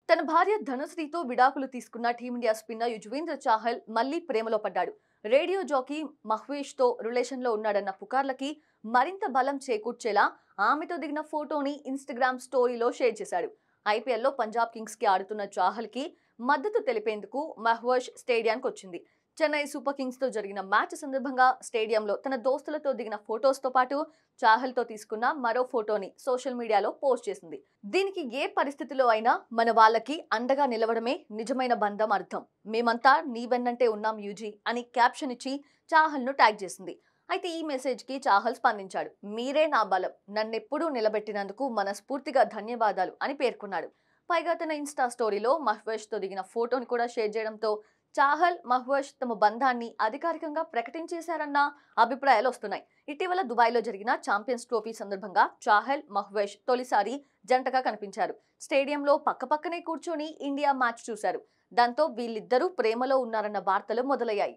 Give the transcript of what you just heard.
తన భార్య ధనశ్రీతో విడాకులు తీసుకున్న టీమిండియా స్పిన్నర్ యుజ్వేంద్ర చాహల్ మళ్లీ ప్రేమలో పడ్డాడు. రేడియో జాకీ మహ్వేష్తో రిలేషన్లో ఉన్నాడన్న పుకార్లకి మరింత బలం చేకూర్చేలా ఆమెతో దిగిన ఫోటోని ఇన్స్టాగ్రామ్ స్టోరీలో షేర్ చేశాడు. ఐపీఎల్లో పంజాబ్ కింగ్స్కి ఆడుతున్న చాహల్కి మద్దతు తెలిపేందుకు మహ్వేష్ స్టేడియానికి వచ్చింది. చెన్నై సూపర్ కింగ్స్తో జరిగిన మ్యాచ్ సందర్భంగా స్టేడియంలో తన దోస్తులతో దిగిన ఫొటోస్తో పాటు చాహల్తో తీసుకున్న మరో ఫోటోని సోషల్ మీడియాలో పోస్ట్ చేసింది. దీనికి ఏ పరిస్థితిలో అయినా మన వాళ్ళకి అండగా నిలవడమే నిజమైన బంధం అర్థం. మేమంతా నీ వెన్నంటే ఉన్నాం యూజీ అని క్యాప్షన్ ఇచ్చి చాహల్ను ట్యాగ్ చేసింది. అయితే ఈ మెసేజ్కి చాహల్ స్పందించాడు. మీరే నా బలం, నన్నెప్పుడూ నిలబెట్టినందుకు మనస్ఫూర్తిగా ధన్యవాదాలు అని పేర్కొన్నాడు. పైగా తన ఇన్స్టా స్టోరీలో మహ్వేష్తో దిగిన ఫోటోని కూడా షేర్ చేయడంతో చాహల్, మహ్వేష్ తమ బంధాన్ని అధికారికంగా ప్రకటించేశారన్న అభిప్రాయాలు వస్తున్నాయి. ఇటీవల దుబాయ్లో జరిగిన ఛాంపియన్స్ ట్రోఫీ సందర్భంగా చాహల్, మహ్వేష్ తొలిసారి జంటగా కనిపించారు. స్టేడియంలో పక్కపక్కనే కూర్చొని ఇండియా మ్యాచ్ చూశారు. దాంతో వీళ్ళిద్దరూ ప్రేమలో ఉన్నారన్న వార్తలు మొదలయ్యాయి.